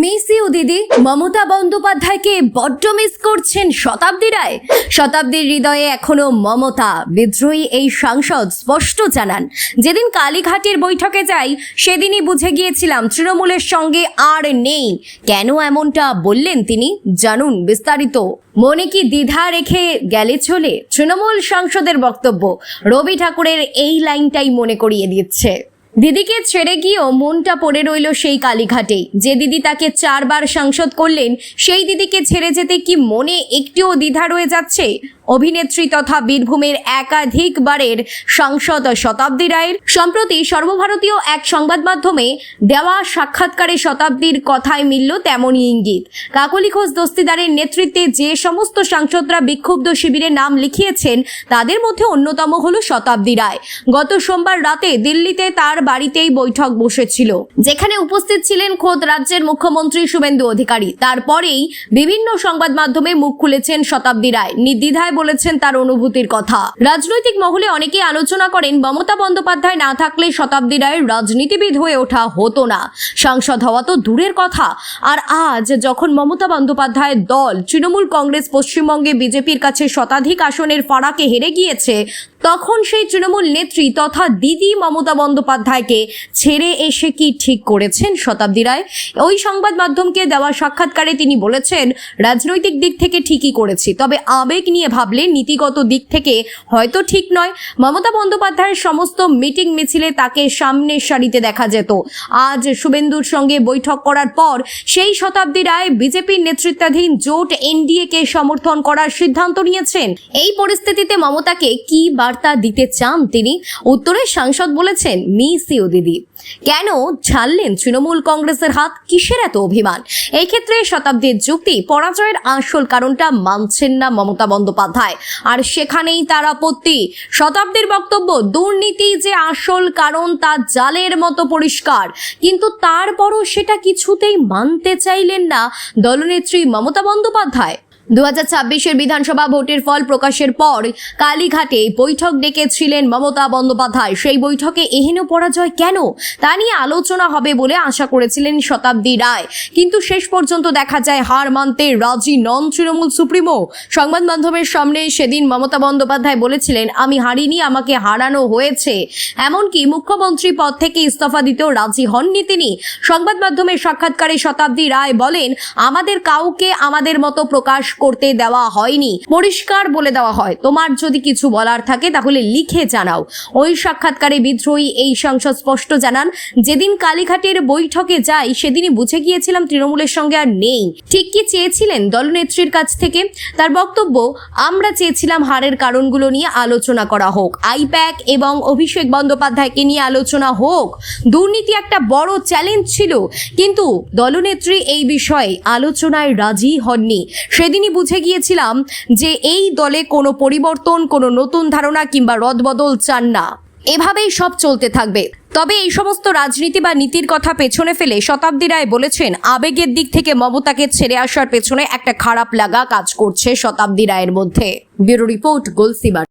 Miss you দিদি। মমতা বন্দ্যোপাধ্যায়কে বড্ড মিস করছেন শতাব্দী রায়। শতাব্দীর হৃদয়ে এখনো মমতা। বিদ্রোহী এই সাংসদ স্পষ্ট জানান, যেদিন কালীঘাটের বৈঠকে যাই সেদিনই বুঝে গিয়েছিলাম তৃণমূলের সঙ্গে আর নেই। কেন এমনটা বললেন তিনি, জানুন বিস্তারিত। মনে কি দ্বিধা রেখে গেলে চলে? তৃণমূল সাংসদের বক্তব্য রবি ঠাকুরের এই লাইনটাই মনে করিয়ে দিচ্ছে। দিদিকে ছেড়ে গিয়েও মনটা পড়ে রইল সেই কালীঘাটেই। যে দিদি তাকে 4 বার সাংসদ করলেন, সেই দিদিকে ছেড়ে যেতে কি মনে একটিও দ্বিধা রয়ে যাচ্ছে? অভিনেত্রী তথা বীরভূমের একাধিকবারের সাংসদ শতাব্দী রায়ের সম্প্রতি সর্বভারতীয় এক সংবাদ মাধ্যমে দেওয়া সাক্ষাৎকারে শতাব্দীর কথায় মিলল তেমনই ইঙ্গিত। কাকলি ঘোষ দস্তিদারের নেতৃত্বে যে সমস্ত সাংসদরা বিক্ষুব্ধ শিবিরে নাম লিখিয়েছেন, তাদের মধ্যে অন্যতম হল শতাব্দী রায়। গত সোমবার রাতে দিল্লিতে তার বাড়িতেই বৈঠক বসেছিল, যেখানে উপস্থিত ছিলেন খোদ রাজ্যের মুখ্যমন্ত্রী শুভেন্দু অধিকারী। তারপরেই বিভিন্ন সংবাদ মাধ্যমে মুখ খুলেছেন শতাব্দী রায়, নির্দ্বিধায় বলেছেন তার অনুভূতির কথা। রাজনৈতিক মহলে অনেকেই আলোচনা করেন, মমতা বন্দ্যোপাধ্যায় না থাকলে শতাব্দী রায়ের রাজনীতিবিদ হয়ে ওঠা হতো না, সাংসদ হওয়া তো দূরের কথা। আর আজ যখন মমতা বন্দ্যোপাধ্যায়ের দল তৃণমূল কংগ্রেস পশ্চিমবঙ্গে বিজেপির কাছে শতাধিক আসনের ফারাকে হেরে গিয়েছে, তখন সেই তৃণমূল নেত্রী তথা দিদি মমতা বন্দ্যোপাধ্যায়কে ছেড়ে এসে কি ঠিক করেছেন শতাব্দী রায়? ওই সংবাদ মাধ্যমকে দেওয়া সাক্ষাৎকারে তিনি বলেছেন, রাজনৈতিক দিক থেকে ঠিকই করেছি, তবে আবেগ নিয়ে ভাবলে নীতিগত দিক থেকে হয়তো ঠিক নয়। মমতা বন্দ্যোপাধ্যায়ের সমস্ত মিটিং মিছিলে তাকে সামনের সারিতে দেখা যেত। আজ শুভেন্দুর সঙ্গে বৈঠক করার পর সেই শতাব্দী রায় বিজেপির নেতৃত্বাধীন জোট এনডিএ-কে সমর্থন করার সিদ্ধান্ত নিয়েছেন। এই পরিস্থিতিতে মমতাকে কি বার্তা দিতে চান তিনি? উত্তরে সাংসদ বলেছেন, মিস ইউ দিদি। কেন ছাড়লেন তৃণমূল কংগ্রেসের হাত? কিসের এত অভিমান? এই ক্ষেত্রে শতাব্দীর যুক্তি, পরাজয়ের আসল কারণটা মানছেন না মমতা বন্দ্যোপাধ্যায়, আর সেখানেই তার আপত্তি। শতাব্দীর বক্তব্য, দুর্নীতি যে আসল কারণ তা জালের মতো পরিষ্কার, কিন্তু তারপরও সেটা কিছুতেই মানতে চাইলেন না দলনেত্রী মমতা বন্দ্যোপাধ্যায়। 2026-এর বিধানসভা ভোটের ফল প্রকাশের পর কালীঘাটে বৈঠক ডেকেছিলেন মমতা বন্দ্যোপাধ্যায়। সেই বৈঠকে এহেন পরাজয় কেন, তা নিয়ে আলোচনা হবে বলে আশা করেছিলেন শতাব্দী রায়, কিন্তু শেষ পর্যন্ত দেখা যায় হার মানতে রাজি নন তৃণমূল সুপ্রিমো। সংবাদ মাধ্যমের সামনে সেদিন মমতা বন্দ্যোপাধ্যায় বলেছিলেন, আমি হারিনি, আমাকে হারানো হয়েছে। এমনকি মুখ্যমন্ত্রী পদ থেকে ইস্তফা দিতেও রাজি হননি তিনি। সংবাদ মাধ্যমের সাক্ষাৎকারে শতাব্দী রায় বলেন, আমাদের কাউকে আমাদের মতো প্রকাশ করতে দেওয়া হয়নি, পরিষ্কার বলে দেওয়া হয়, তোমার যদি কিছু বলার থাকে তাহলে লিখে জানাও। ওই সাক্ষাৎকারে বিদ্রোহী এই সাংসদ স্পষ্ট জানান, যেদিন কালীঘাটের বৈঠকে যাই সেদিনই বুঝে গিয়েছিলাম তৃণমূলের সঙ্গে আর নেই। ঠিক কি চেয়েছিলেন দলনেত্রীর কাছ থেকে? তার বক্তব্য, আমরা চেয়েছিলাম হারের কারণগুলো নিয়ে আলোচনা করা হোক, আইপ্যাক এবং অভিষেক বন্দ্যোপাধ্যায়কে নিয়ে আলোচনা হোক। দুর্নীতি একটা বড় চ্যালেঞ্জ ছিল, কিন্তু দলনেত্রী এই বিষয়ে আলোচনায় রাজি হননি। সেদিনই বুঝে গিয়েছিলাম যে এই দলে কোনো পরিবর্তন, কোনো নতুন ধারণা কিংবা রদবদল চান না, এভাবেই সব চলতে থাকবে। তবে এই সমস্ত রাজনীতি বা নীতির কথা পেছনে ফেলে শতাব্দী রায় বলেছেন, আবেগের দিক থেকে মমতাকে ছেড়ে আসার পেছনে একটা খারাপ লাগা কাজ করছে শতাব্দী রায়ের মধ্যে। Bureau report, গোলসিবার।